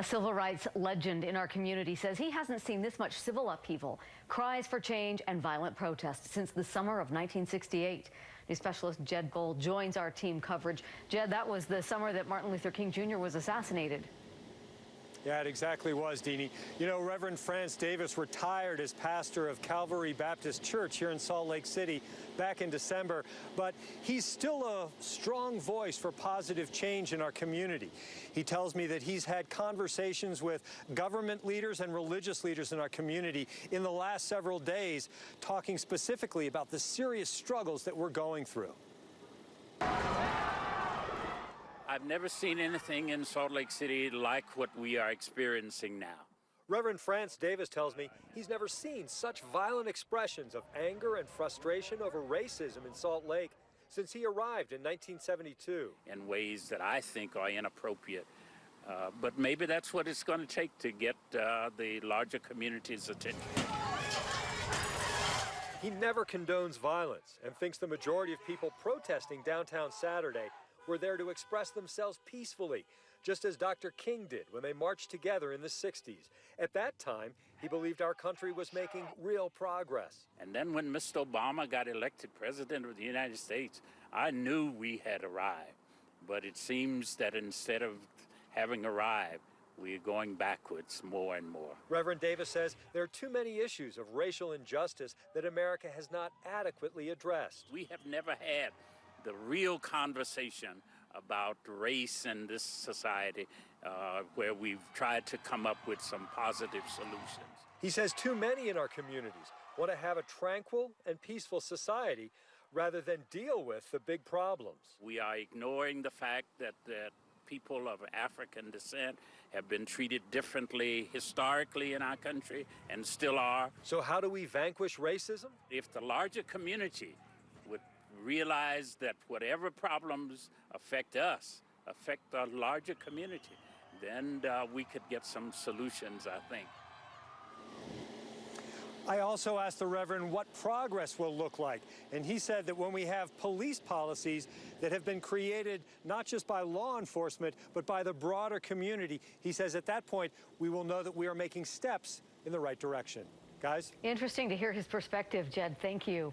A civil rights legend in our community says he hasn't seen this much civil upheaval, cries for change, and violent protests since the summer of 1968. News specialist Jed Bull joins our team coverage. Jed, that was the summer that Martin Luther King Jr. was assassinated. Yeah, it exactly was, Deanie. You know, Reverend France Davis retired as pastor of Calvary Baptist Church here in Salt Lake City back in December, but he's still a strong voice for positive change in our community. He tells me that he's had conversations with government leaders and religious leaders in our community in the last several days, talking specifically about the serious struggles that we're going through. I've never seen anything in Salt Lake City like what we are experiencing now. Reverend France Davis tells me he's never seen such violent expressions of anger and frustration over racism in Salt Lake since he arrived in 1972. In ways that I think are inappropriate. But maybe that's what it's going to take to get the larger community's attention. He never condones violence and thinks the majority of people protesting downtown Saturday were there to express themselves peacefully, just as Dr. King did when they marched together in the 60s. At that time, he believed our country was making real progress. And then when Mr. Obama got elected president of the United States, I knew we had arrived. But it seems that instead of having arrived, we are going backwards more and more. Reverend Davis says there are too many issues of racial injustice that America has not adequately addressed. We have never had the real conversation about race in this society where we've tried to come up with some positive solutions. He says too many in our communities want to have a tranquil and peaceful society rather than deal with the big problems. We are ignoring the fact that people of African descent have been treated differently historically in our country and still are. So how do we vanquish racism? If the larger community would realize that whatever problems affect us, affect the larger community, then we could get some solutions, I think. I also asked the Reverend what progress will look like, and he said that when we have police policies that have been created not just by law enforcement, but by the broader community, he says at that point we will know that we are making steps in the right direction. Guys? Interesting to hear his perspective, Jed. Thank you.